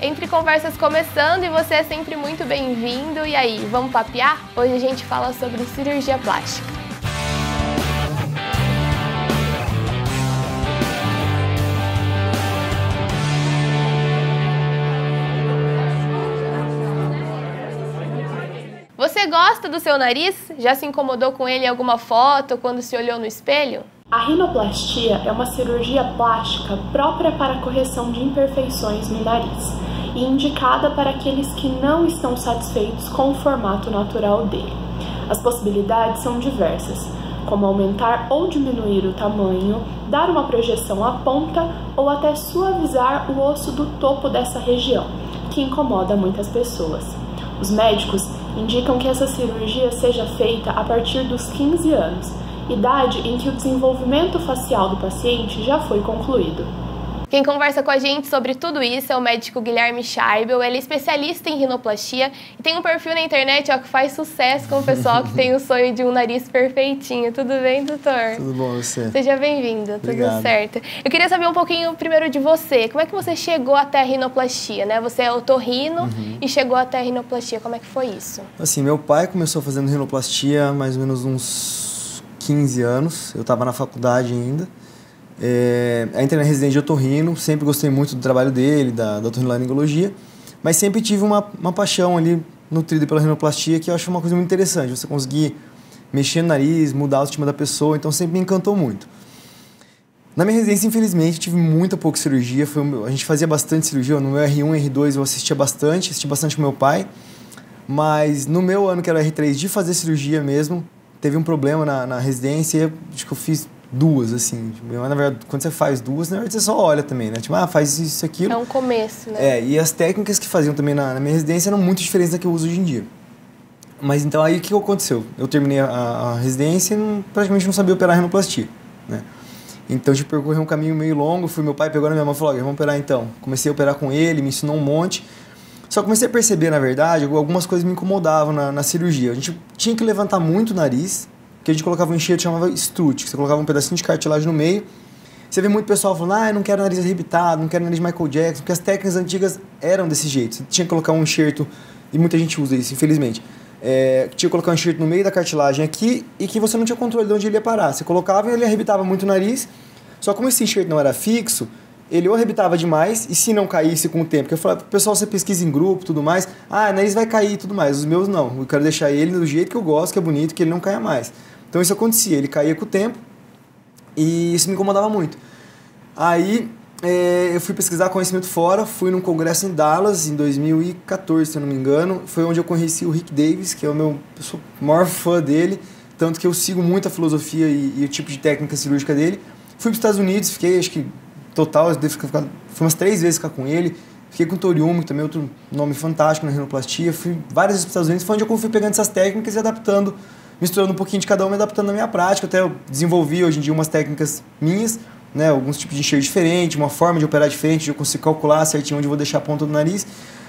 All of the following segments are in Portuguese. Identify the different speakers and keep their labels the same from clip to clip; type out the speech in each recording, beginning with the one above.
Speaker 1: Entre Conversas começando e você é sempre muito bem-vindo. E aí, vamos papear? Hoje a gente fala sobre cirurgia plástica. Você gosta do seu nariz? Já se incomodou com ele em alguma foto ou quando se olhou no espelho?
Speaker 2: A rinoplastia é uma cirurgia plástica própria para a correção de imperfeições no nariz e indicada para aqueles que não estão satisfeitos com o formato natural dele. As possibilidades são diversas, como aumentar ou diminuir o tamanho, dar uma projeção à ponta ou até suavizar o osso do topo dessa região, que incomoda muitas pessoas. Os médicos indicam que essa cirurgia seja feita a partir dos 15 anos, idade em que o desenvolvimento facial do paciente já foi concluído.
Speaker 1: Quem conversa com a gente sobre tudo isso é o médico Guilherme Scheibel. Ele é especialista em rinoplastia e tem um perfil na internet que faz sucesso com o pessoal que tem o sonho de um nariz perfeitinho. Tudo bem, doutor?
Speaker 3: Tudo bom, você?
Speaker 1: Seja bem-vindo, tudo certo. Eu queria saber um pouquinho primeiro de você. Como é que você chegou até a rinoplastia, né? Você é otorrino e chegou até a rinoplastia. Como é que foi isso?
Speaker 3: Assim, meu pai começou fazendo rinoplastia há mais ou menos uns 15 anos. Eu estava na faculdade ainda. Entrei na residência de otorrino, sempre gostei muito do trabalho dele, da otorrinolaringologia, mas sempre tive uma paixão ali nutrida pela rinoplastia, que eu acho uma coisa muito interessante, você conseguir mexer no nariz, mudar a autoestima da pessoa, então sempre me encantou muito. Na minha residência, infelizmente, tive muita pouca cirurgia, a gente fazia bastante cirurgia, no meu R1 e R2 eu assisti bastante com meu pai, mas no meu ano, que era o R3, de fazer cirurgia mesmo, teve um problema na residência, acho que eu fiz duas, assim. Mas, na verdade, quando você faz duas, na verdade, você só olha também, né? Tipo, faz isso, aquilo.
Speaker 1: É um começo, né?
Speaker 3: E as técnicas que faziam também na minha residência eram muito diferentes da que eu uso hoje em dia. Mas, então, aí, o que aconteceu? Eu terminei a residência e praticamente não sabia operar rinoplastia, né? Então, eu percorri um caminho meio longo, meu pai pegou na minha mão e falou, vamos operar então. Comecei a operar com ele, me ensinou um monte. Só comecei a perceber, na verdade, algumas coisas me incomodavam na cirurgia. A gente tinha que levantar muito o nariz, que a gente colocava um enxerto que chamava strut, que você colocava um pedacinho de cartilagem no meio. Você vê muito pessoal falando, eu não quero nariz arrebitado, não quero nariz Michael Jackson, porque as técnicas antigas eram desse jeito. Você tinha que colocar um enxerto, e muita gente usa isso, infelizmente. Tinha que colocar um enxerto no meio da cartilagem aqui e que você não tinha controle de onde ele ia parar. Você colocava e ele arrebitava muito o nariz, só como esse enxerto não era fixo, ele ou arrebitava demais, e se não caísse com o tempo, porque eu falava, pessoal, você pesquisa em grupo e tudo mais, o nariz vai cair e tudo mais, os meus não, eu quero deixar ele do jeito que eu gosto, que é bonito, que ele não caia mais. Então isso acontecia, ele caía com o tempo e isso me incomodava muito. Aí eu fui pesquisar conhecimento fora, fui num congresso em Dallas em 2014, se eu não me engano, foi onde eu conheci o Rick Davis, que é eu sou o maior fã dele, tanto que eu sigo muito a filosofia e o tipo de técnica cirúrgica dele. Fui para os Estados Unidos, fiquei acho que total, fui umas 3 vezes ficar com ele, fiquei com o Toriumo, também outro nome fantástico na rinoplastia, fui várias vezes para os Estados Unidos, foi onde eu fui pegando essas técnicas e adaptando, misturando um pouquinho de cada uma e adaptando na minha prática. Até eu desenvolvi hoje em dia umas técnicas minhas, né, alguns tipos de enxerto diferente, uma forma de operar diferente, eu consigo calcular certinho onde eu vou deixar a ponta do nariz.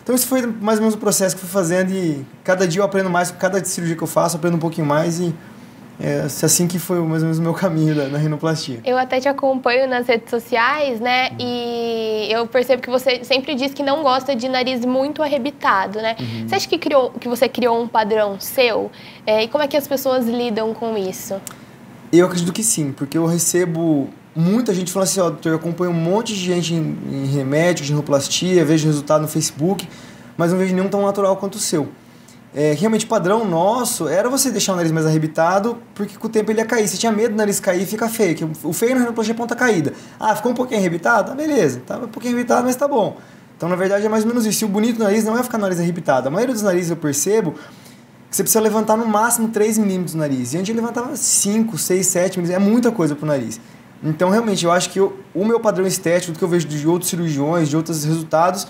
Speaker 3: Então isso foi mais ou menos o processo que eu fui fazendo e cada dia eu aprendo mais, cada cirurgia que eu faço eu aprendo um pouquinho mais e assim que foi mais ou menos o meu caminho na rinoplastia.
Speaker 1: Eu até te acompanho nas redes sociais, né? E eu percebo que você sempre diz que não gosta de nariz muito arrebitado, né? Você acha que você criou um padrão seu? E como é que as pessoas lidam com isso?
Speaker 3: Eu acredito que sim, porque eu recebo muita gente falando assim, doutor, eu acompanho um monte de gente em remédio, de rinoplastia, vejo resultado no Facebook, mas não vejo nenhum tão natural quanto o seu. Realmente o padrão nosso era você deixar o nariz mais arrebitado, porque com o tempo ele ia cair. Você tinha medo do nariz cair e fica feio. Que o feio na rinoplastia é ponta caída. Ficou um pouquinho arrebitado? Beleza. Tá um pouquinho arrebitado, mas tá bom. Então, na verdade, é mais ou menos isso. E o bonito do nariz não é ficar no nariz arrebitado. A maioria dos narizes eu percebo que você precisa levantar no máximo 3 milímetros do nariz. E antes eu levantava 5, 6, 7 milímetros. É muita coisa pro nariz. Então, realmente, eu acho que o meu padrão estético, do que eu vejo de outros cirurgiões, de outros resultados,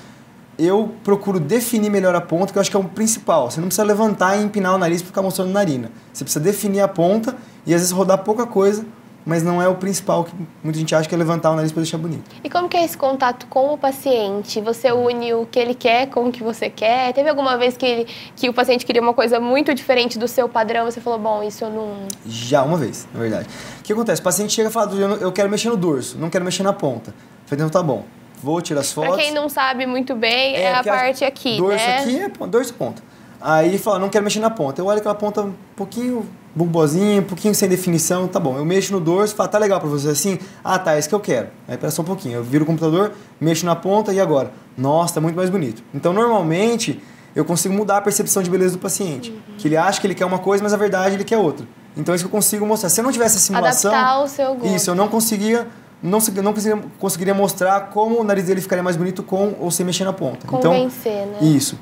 Speaker 3: eu procuro definir melhor a ponta, que eu acho que é o principal. Você não precisa levantar e empinar o nariz para ficar mostrando narina. Você precisa definir a ponta e às vezes rodar pouca coisa, mas não é o principal, que muita gente acha que é levantar o nariz para deixar bonito.
Speaker 1: E como que é esse contato com o paciente? Você une o que ele quer com o que você quer? Teve alguma vez que o paciente queria uma coisa muito diferente do seu padrão, você falou, bom, isso eu não...
Speaker 3: Já, uma vez, na verdade. O que acontece? O paciente chega e fala, eu quero mexer no dorso, não quero mexer na ponta. Eu falei, então tá bom. vou tirar as fotos.
Speaker 1: Pra quem não sabe muito bem, é a parte aqui,
Speaker 3: dorso
Speaker 1: né?
Speaker 3: Aqui é dorso e ponta. Aí fala, não quero mexer na ponta. Eu olho aquela ponta um pouquinho bulbosinha, um pouquinho sem definição, tá bom. Eu mexo no dorso, falo, tá legal pra você assim? Ah, tá, é isso que eu quero. Aí pera só um pouquinho. Eu viro o computador, mexo na ponta e agora? Nossa, tá muito mais bonito. Então, normalmente, eu consigo mudar a percepção de beleza do paciente. Que ele acha que ele quer uma coisa, mas na verdade ele quer outra. Então, é isso que eu consigo mostrar. Se eu não tivesse a simulação...
Speaker 1: Adaptar o seu gosto.
Speaker 3: Isso, eu não conseguiria mostrar como o nariz dele ficaria mais bonito com ou sem mexer na ponta.
Speaker 1: Convencer,
Speaker 3: então,
Speaker 1: né?
Speaker 3: Isso.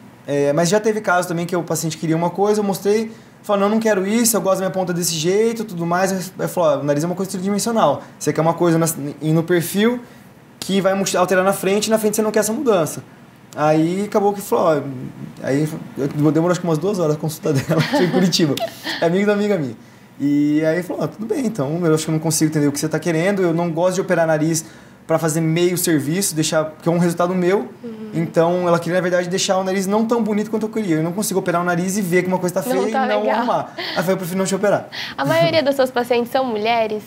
Speaker 3: Mas já teve casos também que o paciente queria uma coisa, eu mostrei, falou, não quero isso, eu gosto da minha ponta desse jeito, tudo mais. Aí falou, o nariz é uma coisa tridimensional. Você quer uma coisa no perfil que vai alterar na frente, e na frente você não quer essa mudança. Aí acabou que falou, aí demorou acho que umas 2 horas a consulta dela, foi em Curitiba. É amigo da amiga minha. E aí falou, tudo bem, então eu acho que eu não consigo entender o que você está querendo, eu não gosto de operar nariz para fazer meio serviço, porque é um resultado meu. Então ela queria, na verdade, deixar o nariz não tão bonito quanto eu queria. Eu não consigo operar o nariz e ver que uma coisa está feia e não arrumar. Aí eu prefiro não te operar.
Speaker 1: A maioria das suas pacientes são mulheres?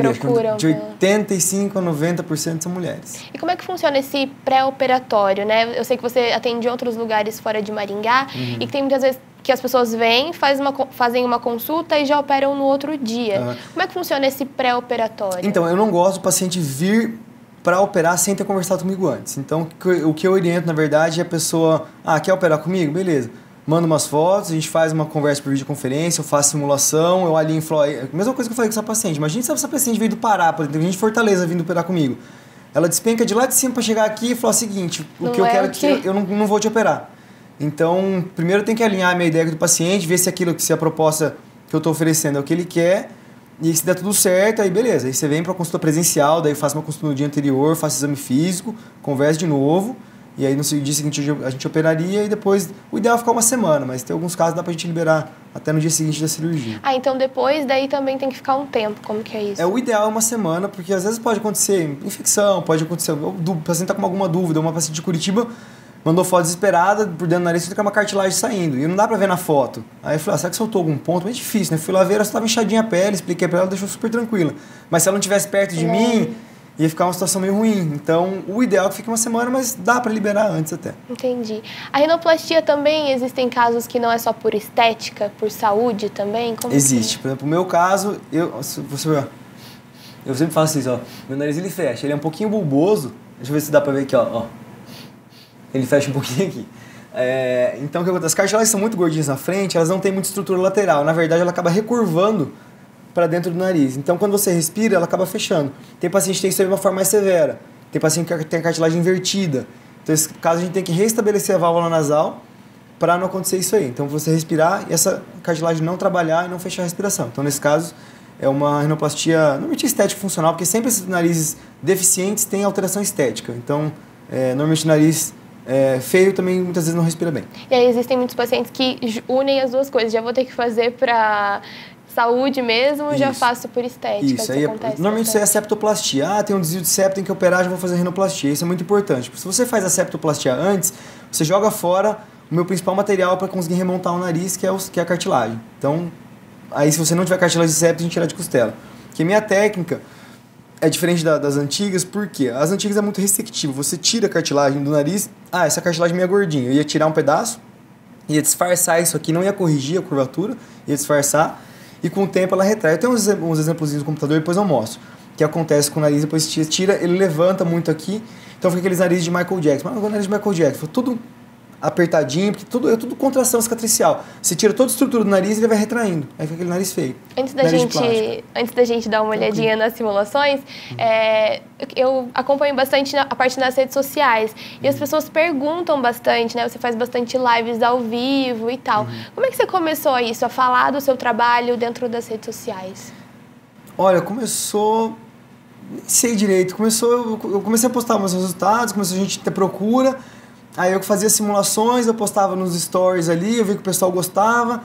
Speaker 1: Procuram
Speaker 3: de 85% a 90% são mulheres.
Speaker 1: E como é que funciona esse pré-operatório, né? Eu sei que você atende em outros lugares fora de Maringá e que tem muitas vezes que as pessoas vêm, fazem uma consulta e já operam no outro dia. Como é que funciona esse pré-operatório?
Speaker 3: Então, eu não gosto do paciente vir para operar sem ter conversado comigo antes. Então, o que eu oriento, na verdade, é a pessoa... Ah, quer operar comigo? Beleza. Manda umas fotos, a gente faz uma conversa por videoconferência, eu faço simulação, eu alinho e falo... A mesma coisa que eu falei com essa paciente. Imagina se essa paciente veio do Pará, por exemplo, gente de Fortaleza vindo operar comigo. Ela despenca de lá de cima para chegar aqui e falar o seguinte, o que eu quero que eu não vou te operar. Então, primeiro tem que alinhar a minha ideia do paciente, ver se a proposta que eu estou oferecendo é o que ele quer, e se der tudo certo, aí beleza. Aí você vem para a consulta presencial, daí eu faço uma consulta no dia anterior, faço exame físico, conversa de novo, e aí no dia seguinte a gente operaria, e depois, o ideal é ficar uma semana, mas tem alguns casos que dá pra gente liberar até no dia seguinte da cirurgia.
Speaker 1: Ah, então depois daí também tem que ficar um tempo, como que é isso?
Speaker 3: O ideal é uma semana, porque às vezes pode acontecer infecção, pode acontecer, o paciente tá com alguma dúvida, uma paciente de Curitiba mandou foto desesperada, por dentro do nariz, tem uma cartilagem saindo. E não dá pra ver na foto. Aí eu falei, será que soltou algum ponto? Mas é difícil, né? Fui lá ver, ela só tava inchadinha a pele, expliquei pra ela, deixou super tranquila. Mas se ela não estivesse perto de mim, ia ficar uma situação meio ruim. Então, o ideal é que fique uma semana, mas dá pra liberar antes até.
Speaker 1: Entendi. A rinoplastia também, existem casos que não é só por estética, por saúde também? Como
Speaker 3: existe. Por exemplo, no meu caso, eu sempre faço isso, ó. Meu nariz, ele fecha. Ele é um pouquinho bulboso. Deixa eu ver se dá pra ver aqui, ó. Ele fecha um pouquinho aqui. Então, o que acontece? As cartilagens são muito gordinhas na frente, elas não têm muita estrutura lateral. Na verdade, ela acaba recurvando para dentro do nariz. Então, quando você respira, ela acaba fechando. Tem paciente que tem isso de uma forma mais severa. Tem paciente que tem a cartilagem invertida. Então, nesse caso, a gente tem que restabelecer a válvula nasal para não acontecer isso aí. Então, você respirar e essa cartilagem não trabalhar e não fechar a respiração. Então, nesse caso, é uma rinoplastia, normalmente estética funcional, porque sempre esses narizes deficientes têm alteração estética. Então, normalmente o nariz feio também muitas vezes não respira bem.
Speaker 1: E aí existem muitos pacientes que unem as duas coisas. Já vou ter que fazer para saúde mesmo, já faço por estética.
Speaker 3: Isso aí normalmente isso é septoplastia. Tem um desvio de septo, tem que operar, já vou fazer rinoplastia. Isso é muito importante. Se você faz a septoplastia antes, você joga fora o meu principal material para conseguir remontar o nariz, que é a cartilagem. Então, aí se você não tiver cartilagem de septo, a gente tira de costela. Porque minha técnica é diferente das antigas, porque as antigas é muito restrictivo. Você tira a cartilagem do nariz, essa cartilagem é meio gordinha. Eu ia tirar um pedaço, ia disfarçar isso aqui, não ia corrigir a curvatura, ia disfarçar, e com o tempo ela retrai. Eu tenho uns exemplos no computador, depois eu mostro. O que acontece com o nariz, depois tira, ele levanta muito aqui, então fica aqueles narizes de Michael Jackson. Mas o nariz de Michael Jackson, tudo apertadinho, porque é tudo contração cicatricial. Você tira toda a estrutura do nariz e ele vai retraindo. Aí fica aquele nariz feio.
Speaker 1: Antes da gente dar uma olhadinha nas simulações, eu acompanho bastante a parte nas redes sociais. E as pessoas perguntam bastante, né? Você faz bastante lives ao vivo e tal. Como é que você começou isso, a falar do seu trabalho dentro das redes sociais?
Speaker 3: Olha, começou... Nem sei direito. Eu comecei a postar meus resultados, começou a gente ter procura. Aí eu fazia simulações, eu postava nos stories ali, eu vi que o pessoal gostava.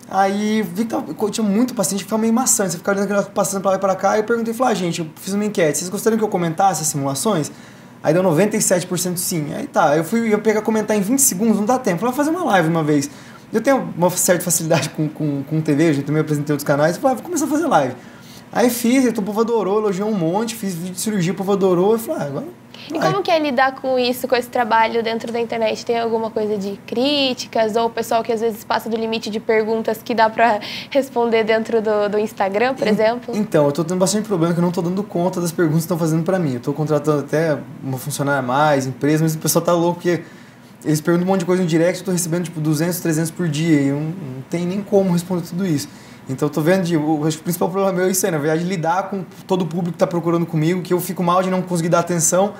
Speaker 3: Aí vi que tinha muito paciente que ficava meio maçante, você ficava olhando passando pra lá e pra cá. E eu perguntei, gente, eu fiz uma enquete, vocês gostariam que eu comentasse as simulações? Aí deu 97% sim. Aí tá, eu pegar comentar em 20 segundos, não dá tempo. Eu vou fazer uma live uma vez. Eu tenho uma certa facilidade com TV, eu já também apresentei outros canais, eu falei, vou começar a fazer live. Aí fiz, o povo adorou, elogiou um monte, fiz vídeo de cirurgia, o povo adorou, eu falei, agora...
Speaker 1: E como que é lidar com isso, com esse trabalho dentro da internet? Tem alguma coisa de críticas ou o pessoal que às vezes passa do limite de perguntas que dá para responder dentro do Instagram, por exemplo?
Speaker 3: Então, eu tô tendo bastante problema que eu não tô dando conta das perguntas que estão fazendo para mim. Eu tô contratando até uma funcionária a mais, empresa, mas o pessoal tá louco porque eles perguntam um monte de coisa no direct, eu tô recebendo tipo 200, 300 por dia e eu não tem nem como responder tudo isso. Então eu tô vendo, acho que o principal problema meu é isso aí, na verdade, lidar com todo o público que tá procurando comigo, que eu fico mal de não conseguir dar atenção,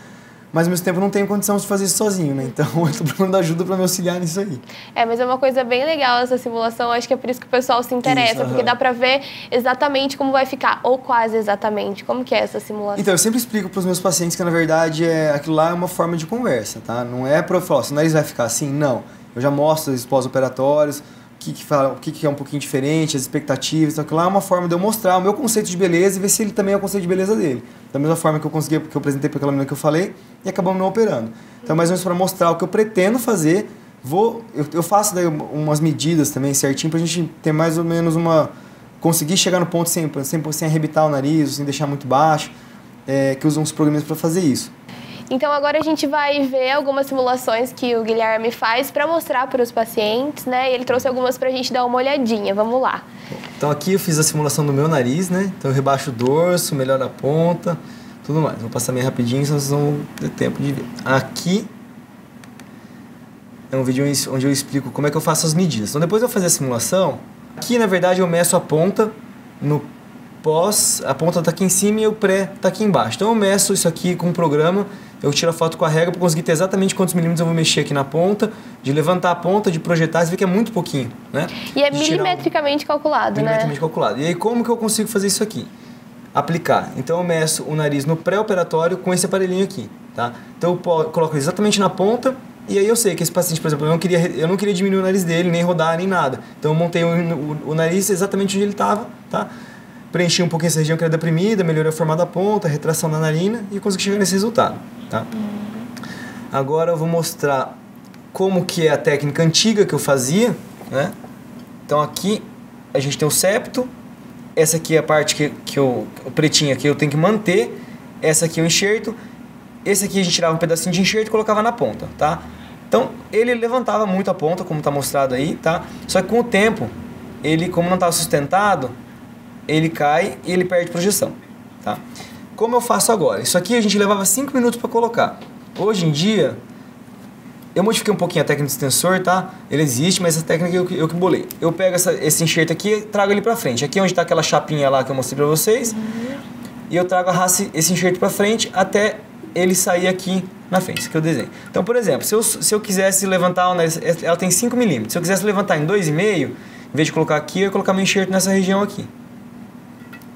Speaker 3: mas ao mesmo tempo eu não tenho condição de fazer isso sozinho, né? Então eu tô procurando ajuda para me auxiliar nisso aí.
Speaker 1: Mas é uma coisa bem legal essa simulação, acho que é por isso que o pessoal se interessa,
Speaker 3: isso,
Speaker 1: porque dá para ver exatamente como vai ficar, ou quase exatamente, como que é essa simulação.
Speaker 3: Então eu sempre explico para os meus pacientes que na verdade aquilo lá é uma forma de conversa, tá? Não é para falar, se o nariz vai ficar assim, não. Eu já mostro os pós-operatórios, o que é um pouquinho diferente, as expectativas, então aquilo lá é uma forma de eu mostrar o meu conceito de beleza e ver se ele também é o conceito de beleza dele. Da mesma forma que eu apresentei para aquela menina que eu falei e acabamos não operando. Então, mais ou menos para mostrar o que eu pretendo fazer, eu faço daí umas medidas também certinho para a gente ter mais ou menos conseguir chegar no ponto sem arrebitar o nariz, sem deixar muito baixo, que usam os programas para fazer isso.
Speaker 1: Então agora a gente vai ver algumas simulações que o Guilherme faz para mostrar para os pacientes, né? E ele trouxe algumas para a gente dar uma olhadinha. Vamos lá.
Speaker 3: Então aqui eu fiz a simulação do meu nariz, né? Então eu rebaixo o dorso, melhoro a ponta, tudo mais. Vou passar meio rapidinho, senão vocês vão ter tempo de ver. Aqui é um vídeo onde eu explico como é que eu faço as medidas. Então depois de eu fazer a simulação, aqui na verdade eu meço a ponta no pós, a ponta tá aqui em cima e o pré tá aqui embaixo. Então eu meço isso aqui com um programa, eu tiro a foto com a régua para conseguir ter exatamente quantos milímetros eu vou mexer aqui na ponta, de levantar a ponta, de projetar, você vê que é muito pouquinho, né?
Speaker 1: E é milimetricamente calculado, né?
Speaker 3: Milimetricamente calculado. E aí como que eu consigo fazer isso aqui? Aplicar. Então eu meço o nariz no pré-operatório com esse aparelhinho aqui, tá? Então eu coloco exatamente na ponta e aí eu sei que esse paciente, por exemplo, eu não queria diminuir o nariz dele, nem rodar, nem nada. Então eu montei o nariz exatamente onde ele estava, tá? Preenchi um pouquinho essa região que era deprimida, melhorei o formato da ponta, retração da narina e consegui chegar nesse resultado, tá? Agora eu vou mostrar como que é a técnica antiga que eu fazia, né? Então aqui a gente tem o septo, essa aqui é a parte o pretinho aqui eu tenho que manter, essa aqui é o enxerto, esse aqui a gente tirava um pedacinho de enxerto e colocava na ponta, tá? Então ele levantava muito a ponta, como está mostrado aí, tá? Só que com o tempo, ele como não estava sustentado, ele cai e ele perde projeção, tá? Como eu faço agora? Isso aqui a gente levava 5 minutos para colocar. Hoje em dia, eu modifiquei um pouquinho a técnica do extensor, tá? Ele existe, mas essa técnica eu que bolei. Eu pego esse enxerto aqui e trago ele para frente. Aqui é onde está aquela chapinha lá que eu mostrei para vocês. E eu trago esse enxerto para frente até ele sair aqui na frente. Isso aqui é o desenho. Então, por exemplo, se eu quisesse levantar, ela tem 5 milímetros. Se eu quisesse levantar em 2,5, em vez de colocar aqui, eu ia colocar meu enxerto nessa região aqui.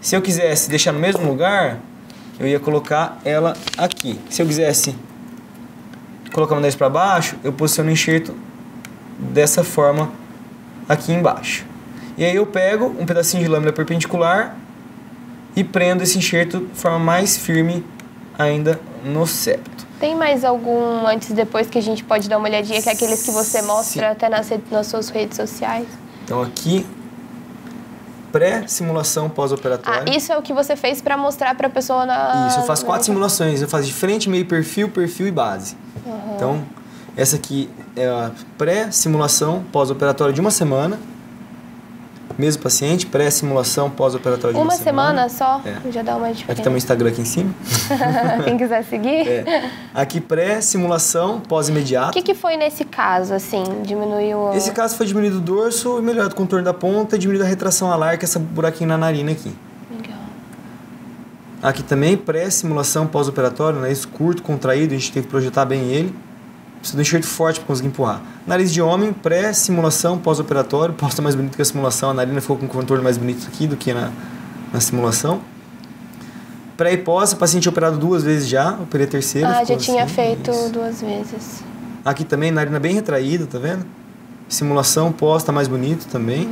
Speaker 3: Se eu quisesse deixar no mesmo lugar, eu ia colocar ela aqui. Se eu quisesse colocar o nariz para baixo, eu posiciono o enxerto dessa forma aqui embaixo. E aí eu pego um pedacinho de lâmina perpendicular e prendo esse enxerto de forma mais firme ainda no septo.
Speaker 1: Tem mais algum antes e depois que a gente pode dar uma olhadinha, que é aqueles que você mostra até nas suas redes sociais?
Speaker 3: Então aqui, pré-simulação pós-operatória.
Speaker 1: Isso é o que você fez para mostrar para a pessoa na...
Speaker 3: Isso, eu faço 4 simulações. Eu faço de frente, meio, perfil e base. Então, essa aqui é a pré-simulação pós-operatória de 1 semana. Mesmo paciente, pré-simulação pós-operatória de 1 semana.
Speaker 1: Uma semana só?
Speaker 3: É.
Speaker 1: Já dá uma diferença.
Speaker 3: Aqui tá meu Instagram aqui em cima.
Speaker 1: Quem quiser seguir.
Speaker 3: Aqui pré-simulação pós-imediato.
Speaker 1: O que foi nesse caso, assim? Diminuiu...
Speaker 3: Esse caso foi diminuído o dorso, melhorado o contorno da ponta e diminuído a retração alar, que é esse buraquinho na narina aqui.
Speaker 1: Legal.
Speaker 3: Aqui também pré-simulação pós-operatório, nariz curto, contraído, a gente tem que projetar bem ele. Precisa de um enxerto forte para conseguir empurrar. Nariz de homem, pré-simulação pós-operatório, pós tá mais bonito que a simulação, a narina ficou com um contorno mais bonito aqui do que na simulação. Pré e pós, o paciente operado 2 vezes já, operei a terceira.
Speaker 1: Já tinha feito
Speaker 3: isso.
Speaker 1: 2 vezes.
Speaker 3: Aqui também, narina bem retraída, tá vendo? Simulação pós, tá mais bonito também.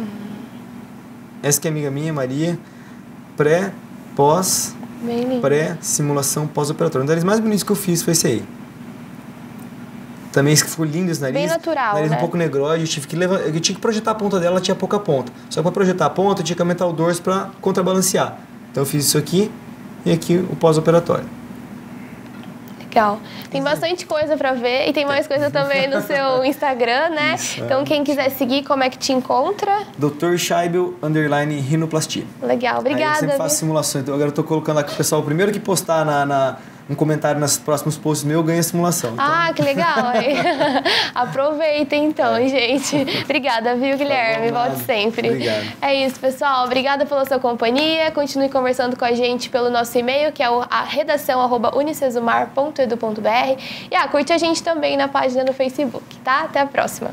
Speaker 3: Essa que é amiga minha, Maria. Pré, pós, pré-simulação pós-operatório. O nariz mais bonito que eu fiz foi esse aí. Também ficou lindo esse nariz.
Speaker 1: Bem natural,
Speaker 3: nariz
Speaker 1: né?
Speaker 3: Um pouco negroide, eu tinha que projetar a ponta dela, ela tinha pouca ponta. Só que para projetar a ponta, eu tinha que aumentar o dorso para contrabalancear. Então eu fiz isso aqui e aqui o pós-operatório.
Speaker 1: Legal. Tem bastante coisa para ver e tem mais coisa também no seu Instagram, né? Isso, então, quem quiser seguir, como é que te encontra?
Speaker 3: Dr. Scheibel _rinoplastia.
Speaker 1: Legal, obrigada.
Speaker 3: Aí eu sempre faço simulações. Então, agora eu tô colocando aqui o pessoal, o primeiro que postar um comentário nos próximos posts meus ganha a simulação. Então...
Speaker 1: Ah, que legal. Aproveitem então, gente. Obrigada, viu, Guilherme? Volte sempre.
Speaker 3: Obrigado.
Speaker 1: É isso, pessoal. Obrigada pela sua companhia. Continue conversando com a gente pelo nosso e-mail, que é a redação@unicesumar.edu.br. E curte a gente também na página no Facebook, tá? Até a próxima.